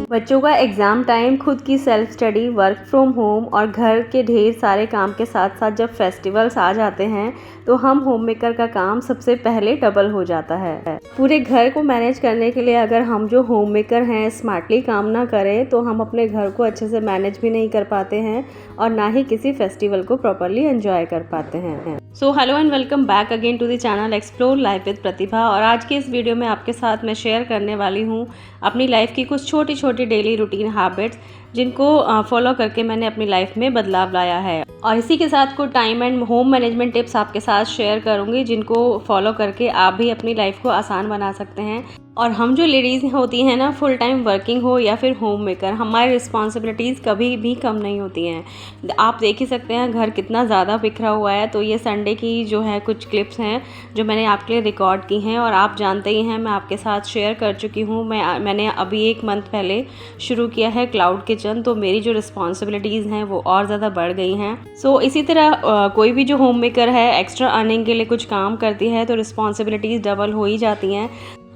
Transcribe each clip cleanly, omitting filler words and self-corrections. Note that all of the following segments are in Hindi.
बच्चों का एग्ज़ाम टाइम, खुद की self study, work from home और घर के ढेर सारे काम के साथ साथ जब फेस्टिवल्स आ जाते हैं तो हम होम मेकर का काम सबसे पहले डबल हो जाता है। पूरे घर को मैनेज करने के लिए अगर हम जो होम मेकर हैं स्मार्टली काम ना करें तो हम अपने घर को अच्छे से मैनेज भी नहीं कर पाते हैं और ना ही किसी फेस्टिवल को प्रॉपरली एंजॉय कर पाते हैं। So hello and welcome back again to the channel explore life with Pratibha. और आज के इस वीडियो में आपके साथ मैं शेयर करने वाली हूँ अपनी लाइफ की कुछ छोटी छोटी डेली रूटीन हैबिट्स जिनको फॉलो करके मैंने अपनी लाइफ में बदलाव लाया है। और इसी के साथ कुछ time and home management tips आपके साथ शेयर करूँगी जिनको फॉलो करके आप भी अपनी लाइफ को आसान बना सकते हैं। और हम जो लेडीज़ होती हैं ना, फुल टाइम वर्किंग हो या फिर होम मेकर, हमारी रिस्पॉन्सिबिलिटीज़ कभी भी कम नहीं होती हैं। आप देख ही सकते हैं घर कितना ज़्यादा बिखरा हुआ है। तो ये संडे की जो है कुछ क्लिप्स हैं जो मैंने आपके लिए रिकॉर्ड की हैं और आप जानते ही हैं मैं आपके साथ शेयर कर चुकी हूँ। मैंने अभी 1 मंथ पहले शुरू किया है क्लाउड किचन, तो मेरी जो रिस्पॉन्सिबिलिटीज़ हैं वो और ज़्यादा बढ़ गई हैं। सो इसी तरह कोई भी जो होम मेकर है एक्स्ट्रा अर्निंग के लिए कुछ काम करती है तो रिस्पॉन्सिबिलिटीज़ डबल हो ही जाती हैं।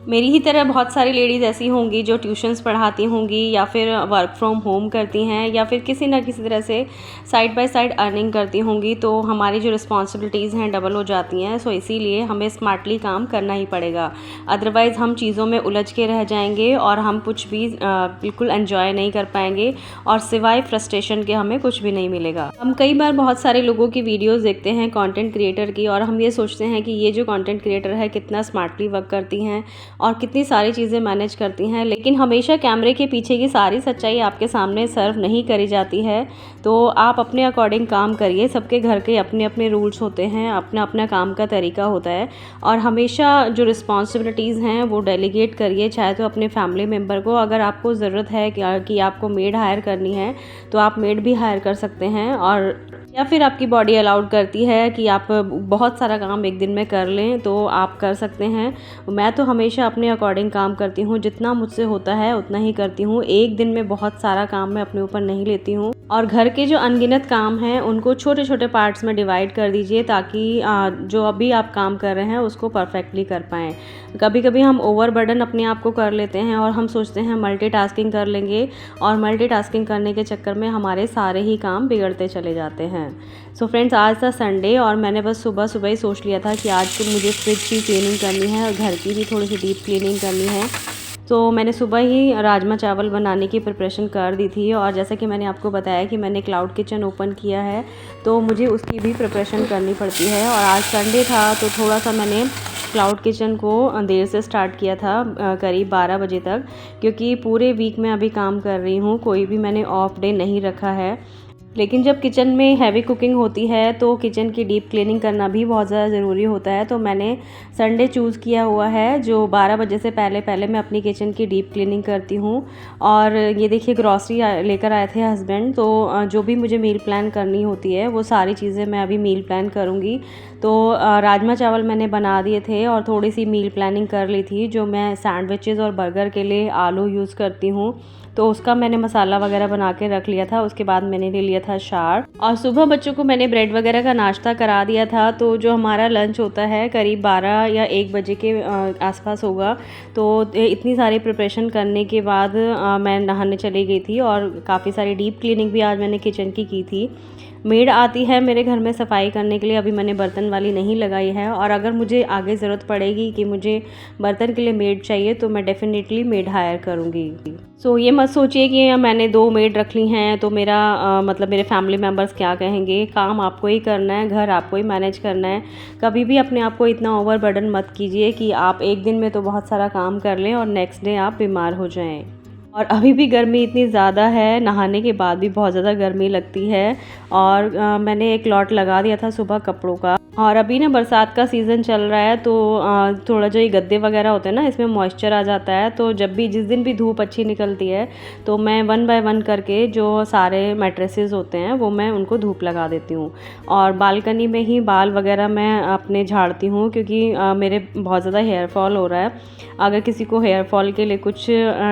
मेरी ही तरह बहुत सारी लेडीज़ ऐसी होंगी जो ट्यूशन्स पढ़ाती होंगी या फिर वर्क फ्रॉम होम करती हैं या फिर किसी ना किसी तरह से साइड बाय साइड अर्निंग करती होंगी। तो हमारी जो रिस्पॉन्सिबिलिटीज़ हैं डबल हो जाती हैं। सो इसीलिए हमें स्मार्टली काम करना ही पड़ेगा, अदरवाइज़ हम चीज़ों में उलझ के रह जाएंगे और हम कुछ भी बिल्कुल एंजॉय नहीं कर पाएंगे और सिवाय फ्रस्ट्रेशन के हमें कुछ भी नहीं मिलेगा। हम कई बार बहुत सारे लोगों की वीडियोज़ देखते हैं कंटेंट क्रिएटर की और हम ये सोचते हैं कि ये जो कंटेंट क्रिएटर है कितना स्मार्टली वर्क करती हैं और कितनी सारी चीज़ें मैनेज करती हैं, लेकिन हमेशा कैमरे के पीछे की सारी सच्चाई आपके सामने सर्व नहीं करी जाती है। तो आप अपने अकॉर्डिंग काम करिए। सबके घर के अपने अपने रूल्स होते हैं, अपना अपना काम का तरीका होता है और हमेशा जो रिस्पॉन्सिबिलिटीज़ हैं वो डेलीगेट करिए, चाहे तो अपने फैमिली मेम्बर को। अगर आपको ज़रूरत है कि आपको मेड हायर करनी है तो आप मेड भी हायर कर सकते हैं, और या फिर आपकी बॉडी अलाउड करती है कि आप बहुत सारा काम एक दिन में कर लें तो आप कर सकते हैं। मैं तो हमेशा अपने अकॉर्डिंग काम करती हूँ, जितना मुझसे होता है उतना ही करती हूँ। एक दिन में बहुत सारा काम मैं अपने ऊपर नहीं लेती हूँ और घर के जो अनगिनत काम हैं उनको छोटे छोटे पार्ट्स में डिवाइड कर दीजिए ताकि जो अभी आप काम कर रहे हैं उसको परफेक्टली कर पाएँ। कभी कभी हम ओवरबर्डन अपने आप को कर लेते हैं और हम सोचते हैं मल्टीटास्किंग कर लेंगे और मल्टीटास्किंग करने के चक्कर में हमारे सारे ही काम बिगड़ते चले जाते हैं। सो फ्रेंड्स, आज था संडे और मैंने बस सुबह सुबह ही सोच लिया था कि आज तो मुझे फ्रिज की क्लीनिंग करनी है और घर की भी थोड़ी सी डीप क्लीनिंग करनी है। तो मैंने सुबह ही राजमा चावल बनाने की प्रिपरेशन कर दी थी और जैसा कि मैंने आपको बताया कि मैंने क्लाउड किचन ओपन किया है तो मुझे उसकी भी प्रिपरेशन करनी पड़ती है। और आज संडे था तो थोड़ा सा मैंने क्लाउड किचन को देर से स्टार्ट किया था, करीब 12 बजे तक, क्योंकि पूरे वीक में अभी काम कर रही हूँ, कोई भी मैंने ऑफ डे नहीं रखा है। लेकिन जब किचन में हैवी कुकिंग होती है तो किचन की डीप क्लीनिंग करना भी बहुत ज़्यादा ज़रूरी होता है। तो मैंने संडे चूज़ किया हुआ है जो 12 बजे से पहले पहले मैं अपनी किचन की डीप क्लीनिंग करती हूँ। और ये देखिए ग्रॉसरी लेकर आए थे हस्बैंड, तो जो भी मुझे मील प्लान करनी होती है वो सारी चीज़ें मैं अभी मील प्लान करूँगी। तो राजमा चावल मैंने बना दिए थे और थोड़ी सी मील प्लानिंग कर ली थी। जो मैं सैंडविचेज़ और बर्गर के लिए आलू यूज़ करती हूँ तो उसका मैंने मसाला वगैरह बना के रख लिया था। उसके बाद मैंने ले लिया था शार और सुबह बच्चों को मैंने ब्रेड वगैरह का नाश्ता करा दिया था। तो जो हमारा लंच होता है करीब 12 या 1 बजे के आसपास होगा। तो इतनी सारी प्रिपरेशन करने के बाद मैं नहाने चली गई थी और काफ़ी सारी डीप क्लीनिंग भी आज मैंने किचन की थी। मेड आती है मेरे घर में सफाई करने के लिए, अभी मैंने बर्तन वाली नहीं लगाई है। और अगर मुझे आगे ज़रूरत पड़ेगी कि मुझे बर्तन के लिए मेड चाहिए तो मैं डेफिनेटली मेड हायर करूँगी। सो ये मत सोचिए कि मैंने 2 मेड रख ली हैं तो मेरा मतलब मेरे फैमिली मेम्बर्स क्या कहेंगे। काम आपको ही करना है, घर आपको ही मैनेज करना है। कभी भी अपने आप को इतना ओवरबर्डन मत कीजिए कि आप एक दिन में तो बहुत सारा काम कर लें और नेक्स्ट डे आप बीमार हो जाएं। और अभी भी गर्मी इतनी ज़्यादा है, नहाने के बाद भी बहुत ज़्यादा गर्मी लगती है। और मैंने एक लॉट लगा दिया था सुबह कपड़ों का। और अभी ना बरसात का सीज़न चल रहा है तो थोड़ा जो ये गद्दे वगैरह होते हैं ना इसमें मॉइस्चर आ जाता है। तो जब भी जिस दिन भी धूप अच्छी निकलती है तो मैं 1 बाय 1 करके जो सारे मैट्रेसेस होते हैं वो मैं उनको धूप लगा देती हूँ। और बालकनी में ही बाल वगैरह मैं अपने झाड़ती हूँ क्योंकि मेरे बहुत ज़्यादा हेयर फॉल हो रहा है। अगर किसी को हेयर फॉल के लिए कुछ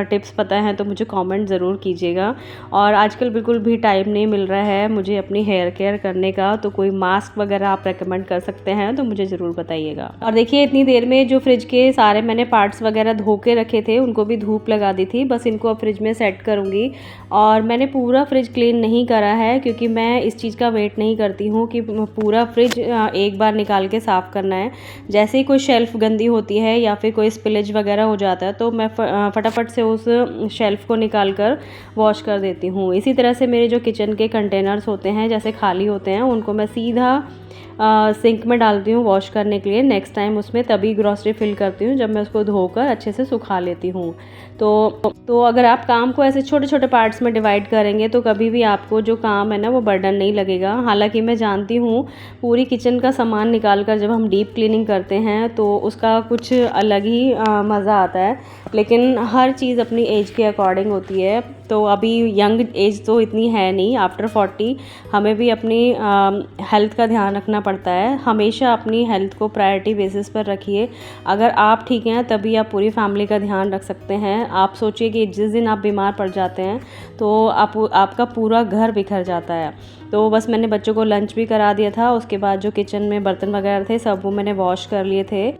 टिप्स पता है तो मुझे कमेंट ज़रूर कीजिएगा। और आजकल बिल्कुल भी टाइम नहीं मिल रहा है मुझे अपनी हेयर केयर करने का, तो कोई मास्क वगैरह आप रेकमेंड कर सकते हैं तो मुझे ज़रूर बताइएगा। और देखिए इतनी देर में जो फ्रिज के सारे मैंने पार्ट्स वगैरह धो के रखे थे उनको भी धूप लगा दी थी, बस इनको अब फ्रिज में सेट करूँगी। और मैंने पूरा फ्रिज क्लीन नहीं करा है क्योंकि मैं इस चीज़ का वेट नहीं करती हूँ कि पूरा फ्रिज एक बार निकाल के साफ़ करना है। जैसे ही कोई शेल्फ़ गंदी होती है या फिर कोई स्पिलेज वगैरह हो जाता है तो मैं फटाफट से उस शेल्फ़ को निकाल कर वॉश कर देती हूँ। इसी तरह से मेरे जो किचन के कंटेनर्स होते हैं जैसे खाली होते हैं उनको मैं सीधा सिंक में डालती हूँ वॉश करने के लिए। नेक्स्ट टाइम उसमें तभी ग्रॉसरी फिल करती हूँ जब मैं उसको धोकर अच्छे से सुखा लेती हूँ। तो अगर आप काम को ऐसे छोटे छोटे पार्ट्स में डिवाइड करेंगे तो कभी भी आपको जो काम है ना वो बर्डन नहीं लगेगा। हालांकि मैं जानती हूँ पूरी किचन का सामान निकाल कर जब हम डीप क्लीनिंग करते हैं तो उसका कुछ अलग ही मज़ा आता है, लेकिन हर चीज़ अपनी एज के अकॉर्डिंग होती है। तो अभी यंग एज तो इतनी है नहीं, आफ्टर 40 हमें भी अपनी हेल्थ का ध्यान रखना पड़ता है। हमेशा अपनी हेल्थ को प्रायोरिटी बेसिस पर रखिए। अगर आप ठीक हैं तभी आप पूरी फैमिली का ध्यान रख सकते हैं। आप सोचिए कि जिस दिन आप बीमार पड़ जाते हैं तो आपका पूरा घर बिखर जाता है। तो बस मैंने बच्चों को लंच भी करा दिया था, उसके बाद जो किचन में बर्तन वगैरह थे सब वो मैंने वॉश कर लिए थे।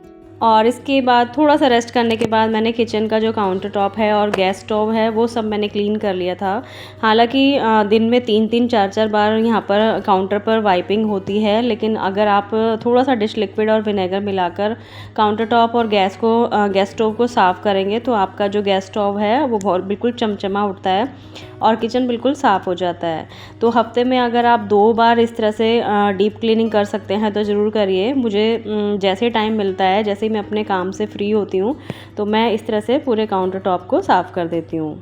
और इसके बाद थोड़ा सा रेस्ट करने के बाद मैंने किचन का जो काउंटर टॉप है और गैस स्टोव है वो सब मैंने क्लीन कर लिया था। हालांकि दिन में 3-3 4-4 बार यहाँ पर काउंटर पर वाइपिंग होती है, लेकिन अगर आप थोड़ा सा डिश लिक्विड और विनेगर मिलाकर काउंटर टॉप और गैस स्टोव को साफ़ करेंगे तो आपका जो गैस स्टोव है वो बहुत बिल्कुल चमचमा उठता है और किचन बिल्कुल साफ़ हो जाता है। तो हफ्ते में अगर आप 2 बार इस तरह से डीप क्लीनिंग कर सकते हैं तो ज़रूर करिए। मुझे जैसे टाइम मिलता है, जैसे ही मैं अपने काम से फ्री होती हूँ तो मैं इस तरह से पूरे काउंटर टॉप को साफ़ कर देती हूँ।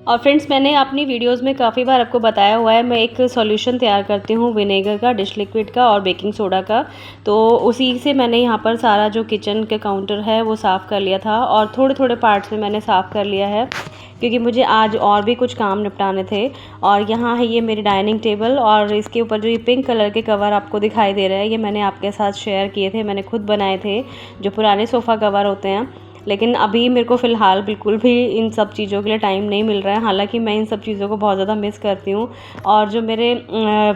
और फ्रेंड्स मैंने अपनी वीडियोस में काफ़ी बार आपको बताया हुआ है, मैं एक सॉल्यूशन तैयार करती हूँ विनेगर का, डिश लिक्विड का और बेकिंग सोडा का। तो उसी से मैंने यहाँ पर सारा जो किचन के काउंटर है वो साफ़ कर लिया था और थोड़े थोड़े पार्ट्स में मैंने साफ़ कर लिया है क्योंकि मुझे आज और भी कुछ काम निपटाने थे। और यहाँ है ये मेरी डाइनिंग टेबल और इसके ऊपर जो ये पिंक कलर के कवर आपको दिखाई दे रहा है ये मैंने आपके साथ शेयर किए थे, मैंने खुद बनाए थे, जो पुराने सोफ़ा कवर होते हैं। लेकिन अभी मेरे को फ़िलहाल बिल्कुल भी इन सब चीज़ों के लिए टाइम नहीं मिल रहा है। हालांकि मैं इन सब चीज़ों को बहुत ज़्यादा मिस करती हूँ और जो मेरे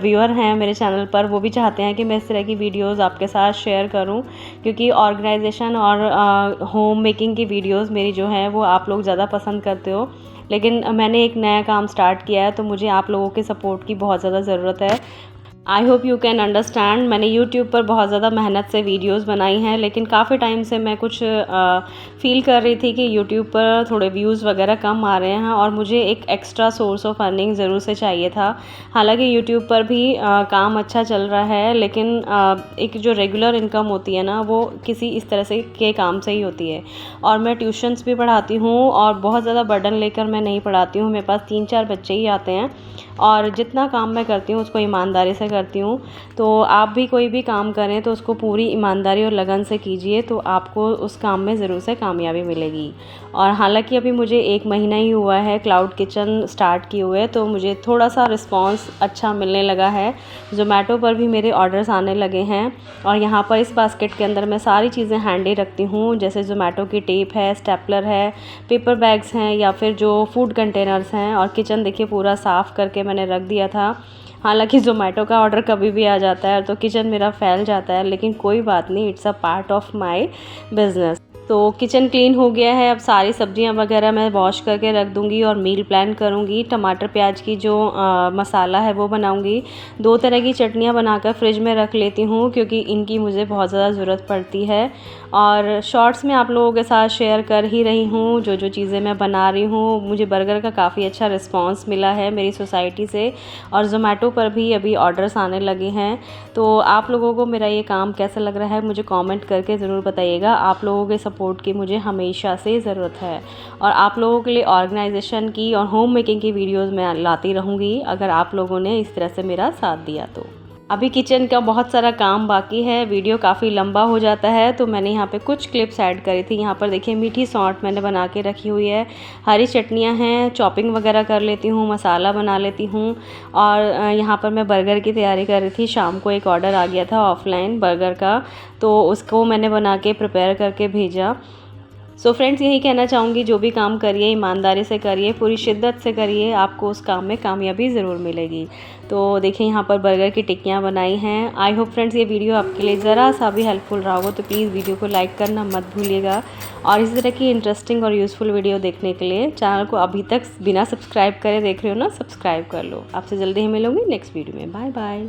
व्यूअर हैं मेरे चैनल पर वो भी चाहते हैं कि मैं इस तरह की वीडियोस आपके साथ शेयर करूँ, क्योंकि ऑर्गेनाइजेशन और होम मेकिंग की वीडियोस मेरी जो हैं वो आप लोग ज़्यादा पसंद करते हो। लेकिन मैंने एक नया काम स्टार्ट किया है तो मुझे आप लोगों के सपोर्ट की बहुत ज़्यादा ज़रूरत है। I hope you can understand. मैंने यूट्यूब पर बहुत ज़्यादा मेहनत से वीडियोस बनाई हैं, लेकिन काफ़ी टाइम से मैं कुछ फील कर रही थी कि यूट्यूब पर थोड़े व्यूज़ वगैरह कम आ रहे हैं और मुझे एक एक्स्ट्रा सोर्स ऑफ अर्निंग ज़रूर से चाहिए था। हालांकि यूट्यूब पर भी काम अच्छा चल रहा है, लेकिन एक जो रेगुलर इनकम होती है ना वो किसी इस तरह से के काम से ही होती है। और मैं ट्यूशन्स भी पढ़ाती हूँ और बहुत ज़्यादा बर्डन लेकर मैं नहीं पढ़ाती हूँ, मेरे पास 3-4 बच्चे ही आते हैं और जितना काम मैं करती हूँ उसको ईमानदारी से करती हूँ। तो आप भी कोई भी काम करें तो उसको पूरी ईमानदारी और लगन से कीजिए तो आपको उस काम में ज़रूर से कामयाबी मिलेगी। और हालांकि अभी मुझे 1 महीना ही हुआ है क्लाउड किचन स्टार्ट किए हुए, तो मुझे थोड़ा सा रिस्पांस अच्छा मिलने लगा है। ज़ोमैटो पर भी मेरे ऑर्डर्स आने लगे हैं और यहाँ पर इस बास्केट के अंदर मैं सारी चीज़ें हैंडी रखती हूँ, जैसे ज़ोमैटो की टेप है, स्टेपलर है, पेपर बैग्स हैं या फिर जो फूड कंटेनर्स हैं। और किचन देखिए पूरा साफ़ करके मैंने रख दिया था। हालांकि ज़ोमैटो का ऑर्डर कभी भी आ जाता है तो किचन मेरा फैल जाता है, लेकिन कोई बात नहीं, it's a part of my business. तो किचन क्लीन हो गया है, अब सारी सब्जियां वगैरह मैं वॉश करके रख दूंगी और मील प्लान करूंगी। टमाटर प्याज की जो मसाला है वो बनाऊंगी। 2 तरह की चटनियां बनाकर फ्रिज में रख लेती हूँ क्योंकि इनकी मुझे बहुत ज़्यादा ज़रूरत पड़ती है। और शॉर्ट्स में आप लोगों के साथ शेयर कर ही रही हूँ जो जो चीज़ें मैं बना रही हूँ। मुझे बर्गर का काफ़ी अच्छा रिस्पॉन्स मिला है मेरी सोसाइटी से और ज़ोमैटो पर भी अभी ऑर्डर्स आने लगे हैं। तो आप लोगों को मेरा ये काम कैसा लग रहा है मुझे कमेंट करके ज़रूर बताइएगा। आप लोगों के सपोर्ट की मुझे हमेशा से ज़रूरत है और आप लोगों के लिए ऑर्गेनाइजेशन की और होम मेकिंग की वीडियोस मैं लाती रहूँगी अगर आप लोगों ने इस तरह से मेरा साथ दिया तो। अभी किचन का बहुत सारा काम बाकी है, वीडियो काफ़ी लंबा हो जाता है, तो मैंने यहाँ पे कुछ क्लिप्स ऐड करी थी। यहाँ पर देखिए मीठी सौंठ मैंने बना के रखी हुई है, हरी चटनियाँ हैं, चॉपिंग वगैरह कर लेती हूँ, मसाला बना लेती हूँ। और यहाँ पर मैं बर्गर की तैयारी कर रही थी। शाम को एक ऑर्डर आ गया था ऑफलाइन बर्गर का, तो उसको मैंने बना के प्रिपेयर करके भेजा। सो फ्रेंड्स, यही कहना चाहूँगी, जो भी काम करिए ईमानदारी से करिए, पूरी शिद्दत से करिए, आपको उस काम में कामयाबी ज़रूर मिलेगी। तो देखिए यहाँ पर बर्गर की टिक्कियाँ बनाई हैं। आई होप फ्रेंड्स ये वीडियो आपके लिए ज़रा सा भी हेल्पफुल रहा होगा, तो प्लीज़ वीडियो को लाइक करना मत भूलिएगा। और इसी तरह की इंटरेस्टिंग और यूज़फुल वीडियो देखने के लिए चैनल को अभी तक बिना सब्सक्राइब करे देख रहे हो ना, सब्सक्राइब कर लो। आपसे जल्दी ही मिलूँगी नेक्स्ट वीडियो में। Bye bye.